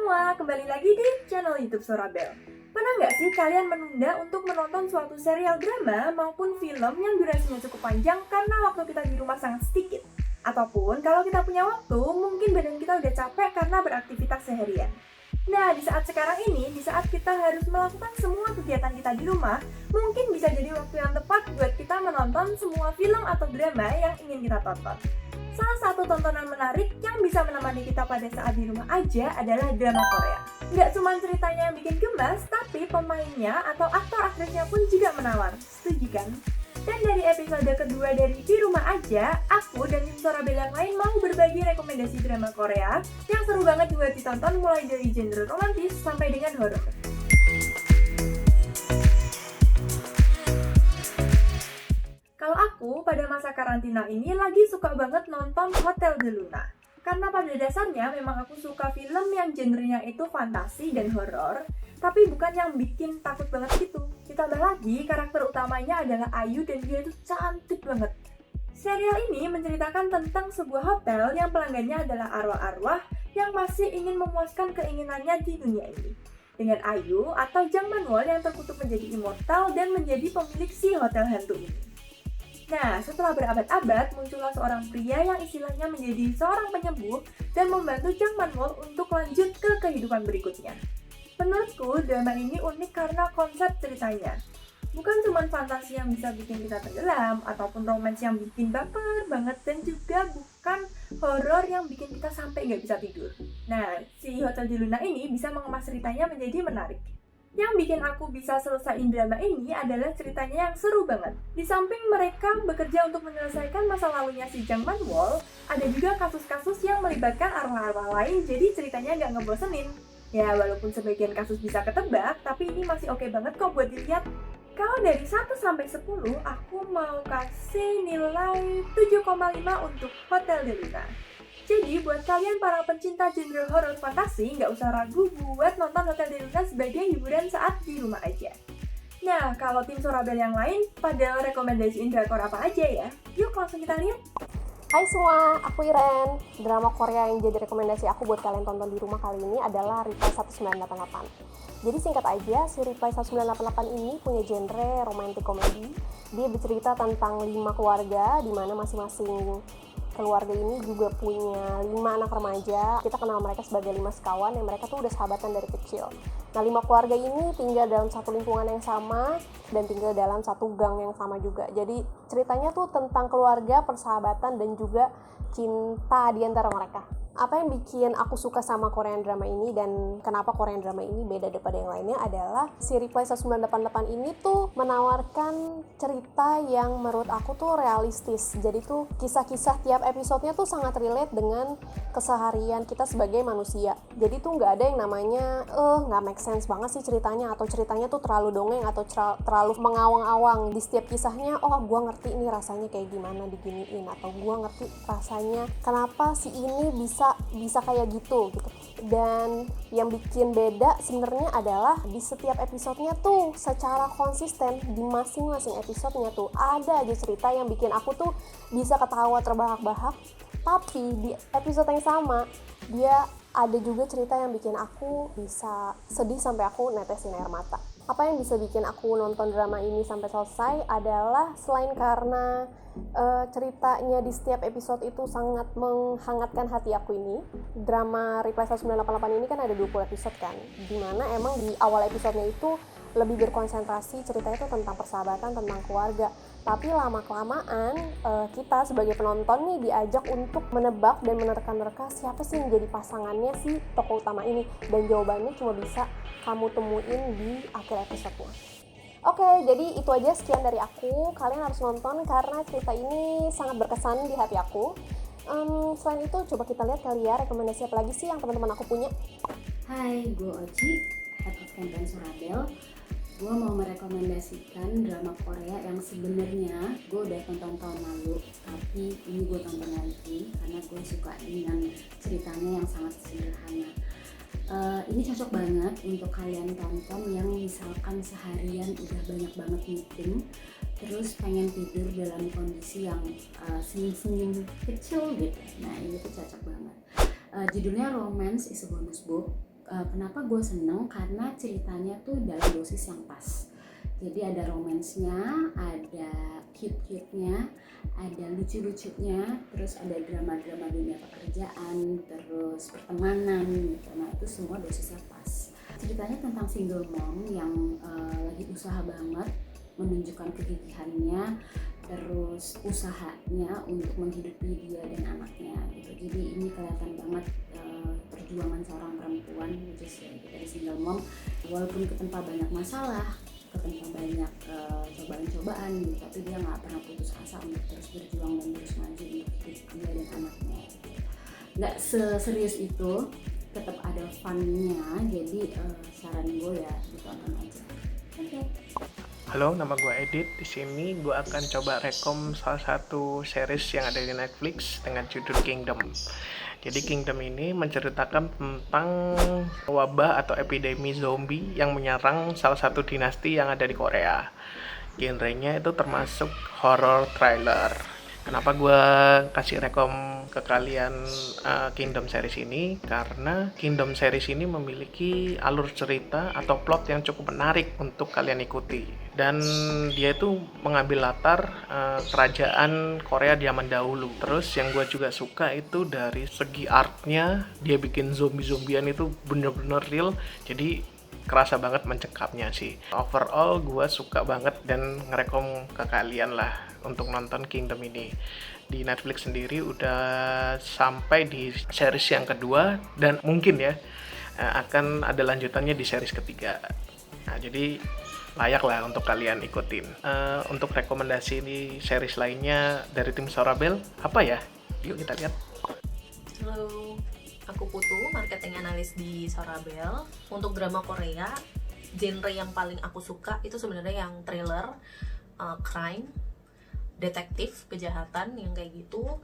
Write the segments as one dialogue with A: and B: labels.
A: semua, kembali lagi di channel YouTube Sorabel. Pernah nggak sih kalian menunda untuk menonton suatu serial drama maupun film yang durasinya cukup panjang karena waktu kita di rumah sangat sedikit? Ataupun kalau kita punya waktu, mungkin badan kita udah capek karena beraktivitas seharian. Nah, di saat sekarang ini, di saat kita harus melakukan semua kegiatan kita di rumah, mungkin bisa jadi waktu yang tepat buat kita menonton semua film atau drama yang ingin kita tonton. Salah satu tontonan menarik yang bisa menemani kita pada saat di rumah aja adalah drama Korea. Nggak cuma ceritanya yang bikin gemas, tapi pemainnya atau aktor-aktrisnya pun juga menawar. Setuju kan? Dan dari episode kedua dari Di Rumah Aja, aku dan tim Sorabel yang lain mau berbagi rekomendasi drama Korea yang seru banget buat ditonton mulai dari genre romantis sampai dengan horor. Kalau aku pada masa karantina ini lagi suka banget nonton Hotel de Luna. Karena pada dasarnya memang aku suka film yang genrenya itu fantasi dan horor, tapi bukan yang bikin takut banget gitu. Ditambah lagi karakter utamanya adalah Ayu dan dia itu cantik banget. Serial ini menceritakan tentang sebuah hotel yang pelanggannya adalah arwah-arwah yang masih ingin memuaskan keinginannya di dunia ini. Dengan Ayu atau Jang Manwol yang terkutuk menjadi immortal dan menjadi pemilik si hotel hantu ini. Nah, setelah berabad-abad, muncullah seorang pria yang istilahnya menjadi seorang penyembuh dan membantu Jang Manwol untuk lanjut ke kehidupan berikutnya. Menurutku, drama ini unik karena konsep ceritanya. Bukan cuma fantasi yang bisa bikin kita tenggelam, ataupun romance yang bikin baper banget, dan juga bukan horor yang bikin kita sampai nggak bisa tidur. Nah, si Hotel di Luna ini bisa mengemas ceritanya menjadi menarik. Yang bikin aku bisa selesaiin drama ini adalah ceritanya yang seru banget. Di samping mereka bekerja untuk menyelesaikan masa lalunya si Jang Manwol, ada juga kasus-kasus yang melibatkan arwah-arwah lain, jadi ceritanya nggak ngebosenin. Ya, walaupun sebagian kasus bisa ketebak, tapi ini masih oke banget kok buat dilihat. Kalau dari 1 sampai 10, aku mau kasih nilai 7,5 untuk Hotel de Luna. Jadi buat kalian para pencinta genre horror fantasi, nggak usah ragu buat nonton Hotel de Luna sebagai hiburan saat di rumah aja. Nah, kalau tim Sorabel yang lain, pada rekomendasiin drakor apa aja ya? Yuk langsung kita lihat.
B: Hai semua, aku Iren. Drama Korea yang jadi rekomendasi aku buat kalian tonton di rumah kali ini adalah Reply 1988. Jadi singkat aja, si Reply 1988 ini punya genre romantic comedy. Dia bercerita tentang 5 keluarga, di mana masing-masing keluarga ini juga punya 5 anak remaja. Kita kenal mereka sebagai 5 sekawan yang mereka tuh udah sahabatan dari kecil. Nah, 5 keluarga ini tinggal dalam satu lingkungan yang sama dan tinggal dalam satu gang yang sama juga. Jadi ceritanya tuh tentang keluarga, persahabatan, dan juga cinta di antara mereka. Apa yang bikin aku suka sama Korean drama ini dan kenapa Korean drama ini beda daripada yang lainnya adalah si Reply 1988 ini tuh menawarkan cerita yang menurut aku tuh realistis. Jadi tuh kisah-kisah tiap episodenya tuh sangat relate dengan keseharian kita sebagai manusia. Jadi tuh nggak ada yang namanya nggak make sense banget sih ceritanya, atau ceritanya tuh terlalu dongeng atau terlalu mengawang-awang. Di setiap kisahnya, oh gua ngerti ini rasanya kayak gimana diginiin, atau gua ngerti rasanya kenapa si ini bisa kayak gitu. Dan yang bikin beda sebenarnya adalah di setiap episodenya tuh secara konsisten di masing-masing episodenya tuh ada aja cerita yang bikin aku tuh bisa ketawa terbahak-bahak, tapi di episode yang sama dia ada juga cerita yang bikin aku bisa sedih sampai aku netesin air mata. Apa yang bisa bikin aku nonton drama ini sampai selesai adalah selain karena ceritanya di setiap episode itu sangat menghangatkan hati aku ini. Drama Reply 1988 ini kan ada 20 episode kan, dimana emang di awal episodenya itu lebih berkonsentrasi ceritanya itu tentang persahabatan, tentang keluarga. Tapi lama-kelamaan kita sebagai penonton nih diajak untuk menebak dan menerka-nerka siapa sih yang jadi pasangannya si tokoh utama ini. Dan jawabannya cuma bisa kamu temuin di akhir episodenya. Oke, jadi itu aja sekian dari aku. Kalian harus nonton karena cerita ini sangat berkesan di hati aku. Selain itu, coba kita lihat kali ya rekomendasi apa lagi sih yang teman-teman aku punya.
C: Hai, gue Oci, Head of Campaign Sorabel. Gue mau merekomendasikan drama Korea yang sebenarnya gue udah tonton tahun lalu, tapi ini gue tonton lagi karena gue suka dengan ceritanya yang sangat sederhana. Ini cocok banget untuk kalian tonton yang misalkan seharian udah banyak banget meeting, terus pengen tidur dalam kondisi yang senyum-senyum kecil gitu. Nah, ini tuh cocok banget. Judulnya Romance is a Bonus Book. Kenapa gue seneng? Karena ceritanya tuh dalam dosis yang pas. Jadi ada romansnya, ada cute-cute-nya, ada lucu-lucunya, terus ada drama-drama dunia pekerjaan, terus pertemanan gitu. Nah itu semua dosisnya pas. Ceritanya tentang single mom yang lagi usaha banget menunjukkan kegigihannya, terus usahanya untuk menghidupi dia dan anaknya gitu. Jadi ini kelihatan banget perjuangan seorang perempuan, which is dari single mom, walaupun ketempa banyak masalah, ketempa banyak cobaan-cobaan gitu, tapi dia nggak pernah putus asa untuk terus berjuang dan terus maju untuk hidup dia dan anaknya gitu. Nggak seserius itu, tetap ada fun-nya, jadi saran gue ya ditonton aja. Oke.
D: Halo, nama gue Edit. Di sini gue akan coba rekom salah satu series yang ada di Netflix dengan judul Kingdom. Jadi Kingdom ini menceritakan tentang wabah atau epidemi zombie yang menyerang salah satu dinasti yang ada di Korea. Genrenya itu termasuk horror thriller. Kenapa gue kasih rekom ke kalian Kingdom series ini? Karena Kingdom series ini memiliki alur cerita atau plot yang cukup menarik untuk kalian ikuti. Dan dia itu mengambil latar kerajaan Korea zaman dahulu. Terus yang gue juga suka itu dari segi artnya, dia bikin zombie-zombian itu bener-bener real. Jadi kerasa banget mencekapnya sih. Overall gue suka banget dan ngerekom ke kalian lah untuk nonton Kingdom ini. Di Netflix sendiri udah sampai di series yang kedua dan mungkin ya akan ada lanjutannya di series ketiga. Nah jadi layak lah untuk kalian ikutin. Untuk rekomendasi di series lainnya dari tim Sorabel apa ya? Yuk kita lihat.
E: Halo, aku Putu, marketing analis di Sorabel. Untuk drama Korea, genre yang paling aku suka itu sebenarnya yang thriller, crime, detektif, kejahatan yang kayak gitu.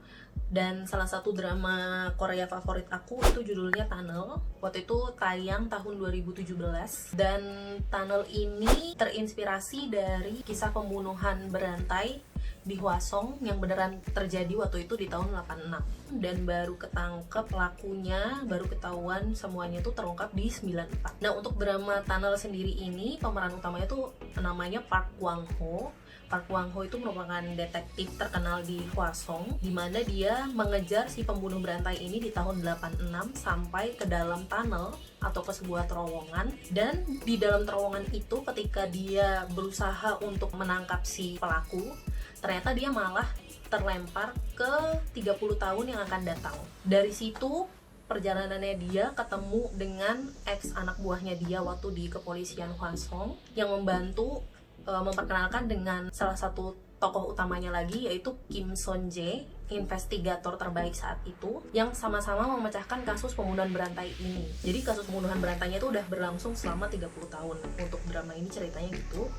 E: Dan salah satu drama Korea favorit aku itu judulnya Tunnel. Waktu itu tayang tahun 2017. Dan Tunnel ini terinspirasi dari kisah pembunuhan berantai di Hwasong yang beneran terjadi waktu itu di tahun 86. Dan baru ketangkep pelakunya, baru ketahuan semuanya itu terungkap di 94. Nah untuk drama Tunnel sendiri ini pemeran utamanya tuh namanya Park Kwang Ho. Park Kwang Ho itu merupakan detektif terkenal di Hwasong, di mana dia mengejar si pembunuh berantai ini di tahun 86 sampai ke dalam tunnel atau ke sebuah terowongan. Dan di dalam terowongan itu ketika dia berusaha untuk menangkap si pelaku, ternyata dia malah terlempar ke 30 tahun yang akan datang. Dari situ perjalanannya dia ketemu dengan ex anak buahnya dia waktu di kepolisian Hwasong yang membantu memperkenalkan dengan salah satu tokoh utamanya lagi, yaitu Kim Son Jae, investigator terbaik saat itu, yang sama-sama memecahkan kasus pembunuhan berantai ini. Jadi kasus pembunuhan berantainya itu udah berlangsung selama 30 tahun. Untuk drama ini ceritanya gitu.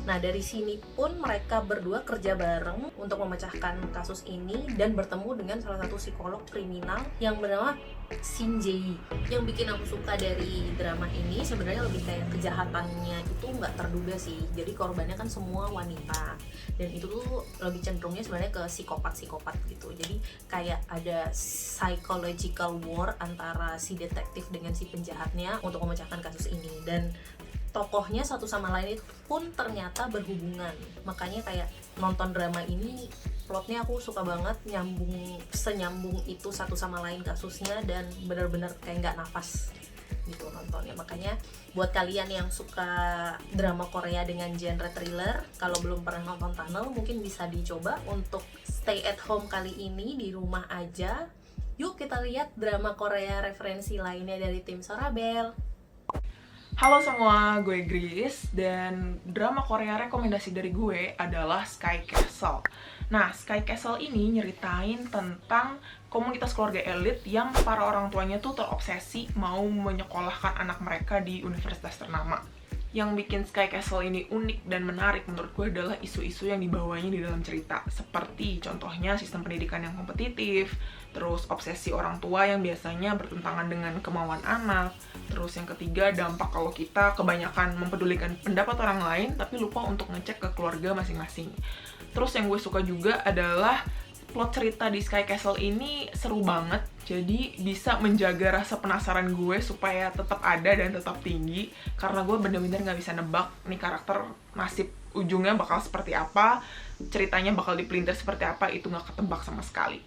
E: Nah dari sini pun mereka berdua kerja bareng untuk memecahkan kasus ini dan bertemu dengan salah satu psikolog kriminal yang bernama Shin Jae. Yang bikin aku suka dari drama ini sebenarnya lebih kayak kejahatannya itu nggak terduga sih. Jadi korbannya kan semua wanita dan itu tuh lebih cenderungnya sebenarnya ke psikopat gitu. Jadi kayak ada psychological war antara si detektif dengan si penjahatnya untuk memecahkan kasus ini. Dan tokohnya satu sama lain itu pun ternyata berhubungan. Makanya kayak nonton drama ini plotnya aku suka banget, senyambung itu satu sama lain kasusnya dan benar-benar kayak nggak nafas gitu nontonnya. Makanya buat kalian yang suka drama Korea dengan genre thriller, kalau belum pernah nonton Tunnel mungkin bisa dicoba untuk stay at home kali ini di rumah aja. Yuk kita lihat drama Korea referensi lainnya dari tim Sorabel.
F: Halo semua, gue Grace, dan drama Korea rekomendasi dari gue adalah Sky Castle. Nah, Sky Castle ini nyeritain tentang komunitas keluarga elit yang para orang tuanya tuh terobsesi mau menyekolahkan anak mereka di universitas ternama. Yang bikin Sky Castle ini unik dan menarik menurut gue adalah isu-isu yang dibawanya di dalam cerita. Seperti contohnya sistem pendidikan yang kompetitif, terus obsesi orang tua yang biasanya bertentangan dengan kemauan anak, terus yang ketiga dampak kalau kita kebanyakan mempedulikan pendapat orang lain tapi lupa untuk ngecek ke keluarga masing-masing. Terus yang gue suka juga adalah plot cerita di Sky Castle ini seru banget, jadi bisa menjaga rasa penasaran gue supaya tetap ada dan tetap tinggi, karena gue bener-bener nggak bisa nebak nih karakter nasib ujungnya bakal seperti apa, ceritanya bakal dipelintir seperti apa, itu nggak ketebak sama sekali.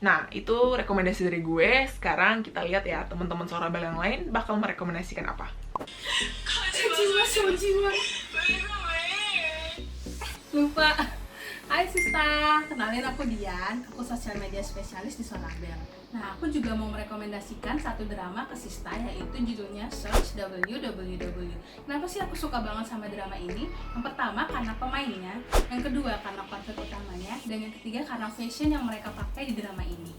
F: Nah, itu rekomendasi dari gue. Sekarang kita lihat ya teman-teman Sorabel yang lain bakal merekomendasikan apa.
G: Lupa. Hai Sista, kenalin aku Dian, aku sosial media spesialis di Sorabel. Nah, aku juga mau merekomendasikan satu drama ke Sista, yaitu judulnya Search WWW. Kenapa sih aku suka banget sama drama ini? Yang pertama karena pemainnya, yang kedua karena konsep utamanya, dan yang ketiga karena fashion yang mereka pakai di drama ini.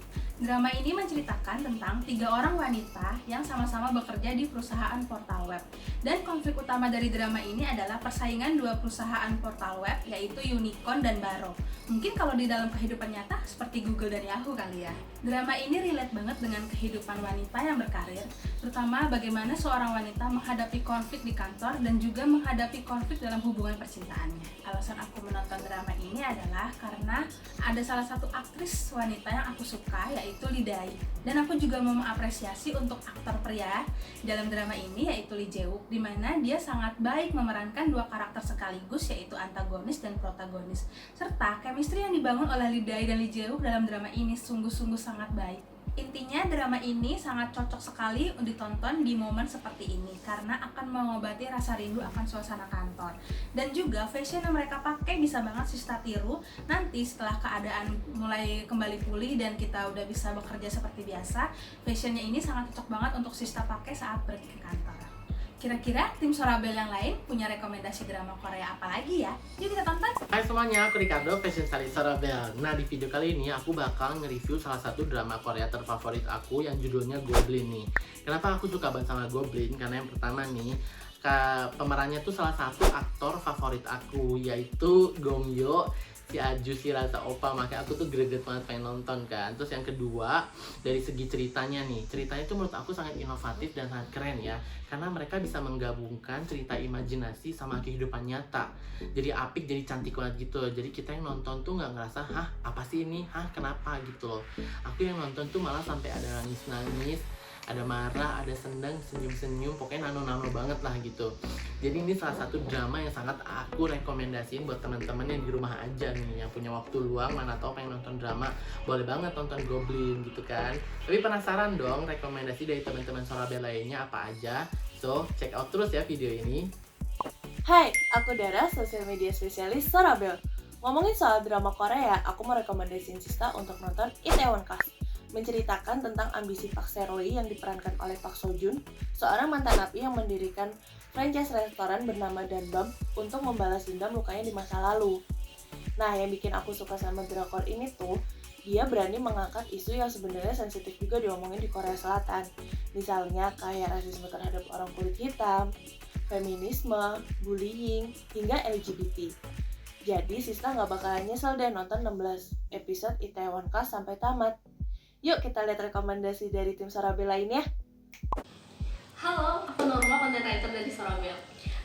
G: Drama ini menceritakan tentang 3 orang wanita yang sama-sama bekerja di perusahaan portal web. Dan konflik utama dari drama ini adalah persaingan 2 perusahaan portal web, yaitu Unicorn dan Baro. Mungkin kalau di dalam kehidupan nyata seperti Google dan Yahoo kali ya. Drama ini relate banget dengan kehidupan wanita yang berkarir, terutama bagaimana seorang wanita menghadapi konflik di kantor dan juga menghadapi konflik dalam hubungan percintaannya. Alasan aku menonton drama ini adalah karena ada salah satu aktris wanita yang aku suka, yaitu Lidai. Dan aku juga mau mengapresiasi untuk aktor pria dalam drama ini, yaitu Lee Jae-wook, di mana dia sangat baik memerankan 2 karakter sekaligus, yaitu antagonis dan protagonis. Serta chemistry yang dibangun oleh Lidai dan Lee Jae-wook dalam drama ini sungguh-sungguh sangat baik. Intinya drama ini sangat cocok sekali ditonton di momen seperti ini karena akan mengobati rasa rindu akan suasana kantor. Dan juga fashion yang mereka pakai bisa banget Sista tiru nanti setelah keadaan mulai kembali pulih dan kita udah bisa bekerja seperti biasa. Fashionnya ini sangat cocok banget untuk Sista pakai saat pergi ke kantor. Kira-kira tim Sorabel yang lain punya rekomendasi drama Korea apa lagi ya? Yuk kita tonton!
H: Hai semuanya, aku Ricardo, fashion stylist Sorabel. Nah, di video kali ini aku bakal nge-review salah satu drama Korea terfavorit aku yang judulnya Goblin nih. Kenapa aku suka banget sama Goblin? Karena yang pertama nih, pemerannya tuh salah satu aktor favorit aku, yaitu Gong Yoo, si Aju, si rasa opa, makanya aku tuh greget banget pengen nonton kan. Terus yang kedua, dari segi ceritanya nih, ceritanya tuh menurut aku sangat inovatif dan sangat keren ya, karena mereka bisa menggabungkan cerita imajinasi sama kehidupan nyata, jadi apik, jadi cantik banget gitu. Jadi kita yang nonton tuh nggak ngerasa hah apa sih ini, hah kenapa gitu loh. Aku yang nonton tuh malah sampai ada nangis-nangis, ada marah, ada senang, senyum-senyum, pokoknya nano-nano banget lah gitu. Jadi ini salah satu drama yang sangat aku rekomendasiin buat teman-teman yang di rumah aja nih, yang punya waktu luang, mana tau pengen nonton drama, boleh banget nonton Goblin gitu kan. Tapi penasaran dong rekomendasi dari teman-teman Sorabel lainnya apa aja? So, check out terus ya video ini.
I: Hai, aku Dara, sosial media spesialis Sorabel. Ngomongin soal drama Korea, aku mau rekomendasiin Sista untuk nonton Itaewon Class. Menceritakan tentang ambisi Park Se-roy yang diperankan oleh Park Seo Joon, seorang mantan napi yang mendirikan franchise restoran bernama Danbam untuk membalas dendam lukanya di masa lalu. Nah, yang bikin aku suka sama drakor ini tuh, dia berani mengangkat isu yang sebenarnya sensitif juga diomongin di Korea Selatan. Misalnya kayak rasisme terhadap orang kulit hitam, feminisme, bullying, hingga LGBT. Jadi Sista nggak bakalan nyesel deh nonton 16 episode Itaewon Class sampai tamat. Yuk kita lihat rekomendasi dari tim Sorabel lainnya.
J: Halo, aku Norma, content writer dari Sorabel.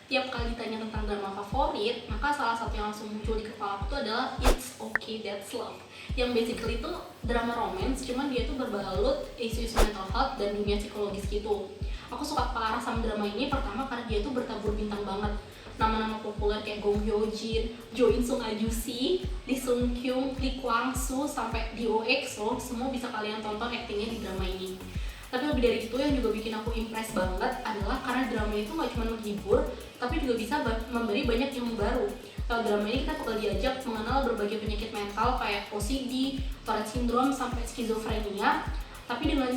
J: Tiap kali ditanya tentang drama favorit, maka salah satu yang langsung muncul di kepala aku tuh adalah It's Okay That's Love, yang basically itu drama romance, cuman dia tuh berbalut isu-isu mental health dan dunia psikologis gitu. Aku suka parah sama drama ini, pertama karena dia tuh bertabur bintang banget. Nama-nama populer kayak Gong Hyo Jin, Jo In Sung Ajusi, Lee Sung Kyung, Lee Kwang Soo, sampai Dio EXO, semua bisa kalian tonton aktingnya di drama ini. Tapi lebih dari itu yang juga bikin aku impress banget adalah karena drama itu gak cuma menghibur, tapi juga bisa memberi banyak ilmu baru. Lewat drama ini kita bakal diajak mengenal berbagai penyakit mental kayak OCD, Tourette Syndrome, sampai skizofrenia, tapi dengan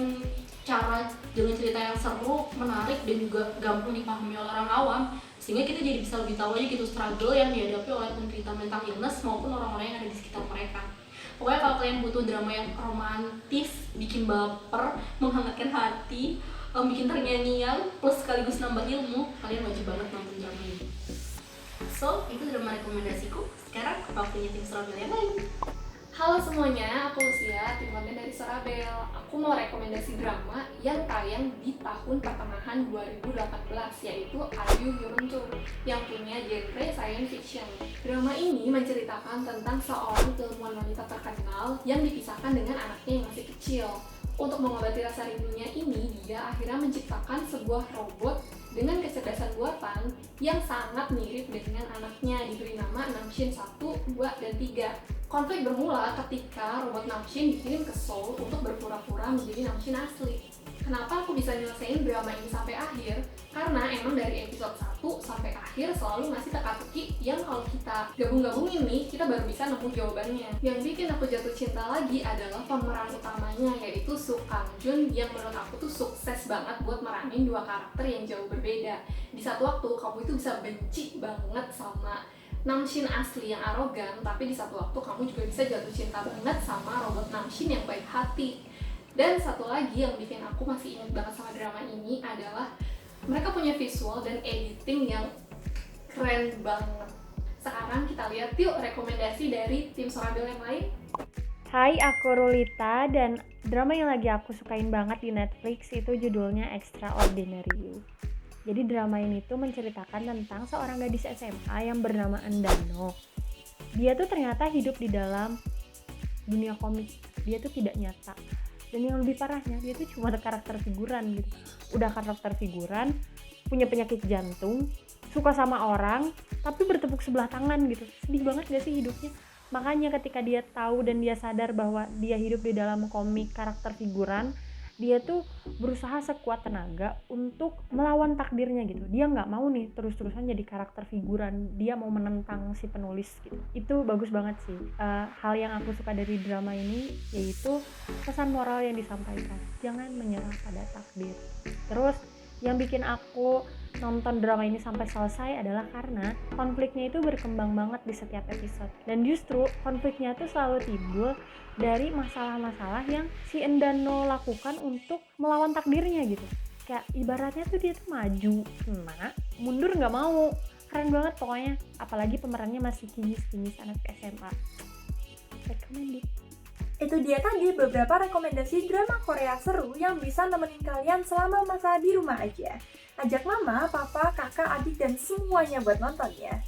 J: cerita yang seru, menarik, dan juga gampang dipahami oleh orang awam, sehingga kita jadi bisa lebih tahu aja gitu struggle yang dihadapi oleh penderita mental illness maupun orang-orang yang ada di sekitar mereka. Pokoknya kalau kalian butuh drama yang romantis, bikin baper, menghangatkan hati, bikin terngiang-ngiang, plus sekaligus nambah ilmu, kalian wajib banget nonton drama ini. So, itu drama rekomendasiku. Sekarang waktunya tim Sorabel yang lain. Halo semuanya, aku Lucia, tim konten dari Sorabel. Aku mau rekomendasi drama yang tayang di tahun pertengahan 2018, yaitu Are You Human Too, yang punya genre science fiction. Drama ini menceritakan tentang seorang ilmuwan wanita terkenal yang dipisahkan dengan anaknya yang masih kecil. Untuk mengobati rasa rindunya ini, dia akhirnya menciptakan sebuah robot dengan kecerdasan buatan yang sangat mirip dengan anaknya, diberi nama Namshin 1, 2, dan 3. Konflik bermula ketika robot Namshin dikirim ke Seoul untuk berpura-pura menjadi Namshin asli. Kenapa aku bisa nyelesain drama ini sampai akhir? Karena emang dari episode 1 sampai akhir selalu masih teka-teki yang kalau kita gabung-gabungin nih, kita baru bisa nemu jawabannya. Yang bikin aku jatuh cinta lagi adalah pemeran utamanya, yaitu Soo Kang Joon, yang menurut aku tuh sukses banget buat meranin dua karakter yang jauh berbeda. Di satu waktu kamu itu bisa benci banget sama Namshin asli yang arogan, tapi di satu waktu kamu juga bisa jatuh cinta banget sama robot Namshin yang baik hati. Dan satu lagi yang bikin aku masih ingat banget sama drama ini adalah mereka punya visual dan editing yang keren banget. Sekarang kita lihat yuk rekomendasi dari tim Sorabel yang lain.
K: Hai, aku Rulita, dan drama yang lagi aku sukain banget di Netflix itu judulnya Extraordinary You. Jadi drama ini tuh menceritakan tentang seorang gadis SMA yang bernama Endano. Dia tuh ternyata hidup di dalam dunia komik, dia tuh tidak nyata. Dan yang lebih parahnya, dia tuh cuma karakter figuran gitu. Udah karakter figuran, punya penyakit jantung, suka sama orang, tapi bertepuk sebelah tangan gitu. Sedih banget gak sih hidupnya? Makanya ketika dia tahu dan dia sadar bahwa dia hidup di dalam komik karakter figuran, dia tuh berusaha sekuat tenaga untuk melawan takdirnya gitu. Dia nggak mau nih terus-terusan jadi karakter figuran, dia mau menentang si penulis gitu. Itu bagus banget sih. Hal yang aku suka dari drama ini yaitu pesan moral yang disampaikan, jangan menyerah pada takdir. Terus yang bikin aku nonton drama ini sampai selesai adalah karena konfliknya itu berkembang banget di setiap episode, dan justru konfliknya tuh selalu timbul dari masalah-masalah yang si Endano lakukan untuk melawan takdirnya gitu. Kayak ibaratnya tuh dia tuh maju kena, mundur nggak mau. Keren banget pokoknya, apalagi pemerannya masih kinyis-kinyis anak SMA. Recommended.
A: Itu dia tadi beberapa rekomendasi drama Korea seru yang bisa nemenin kalian selama masa di rumah aja. Ajak mama, papa, kakak, adik, dan semuanya buat nonton ya.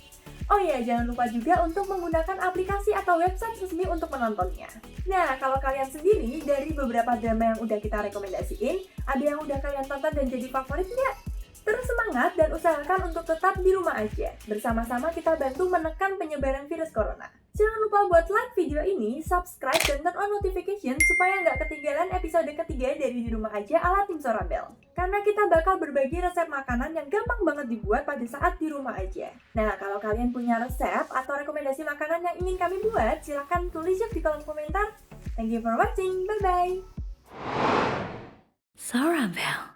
A: Oh iya, jangan lupa juga untuk menggunakan aplikasi atau website resmi untuk menontonnya. Nah, kalau kalian sendiri dari beberapa drama yang udah kita rekomendasiin, ada yang udah kalian tonton dan jadi favorit nggak? Terus semangat dan usahakan untuk tetap di rumah aja. Bersama-sama kita bantu menekan penyebaran virus corona. Jangan lupa buat like video ini, subscribe, dan turn on notification supaya nggak ketinggalan episode ketiga dari Di Rumah Aja ala Tim Sorabel. Karena kita bakal berbagi resep makanan yang gampang banget dibuat pada saat di rumah aja. Nah, kalau kalian punya resep atau rekomendasi makanan yang ingin kami buat, silahkan tulis di kolom komentar. Thank you for watching, bye-bye!
L: Sorabel.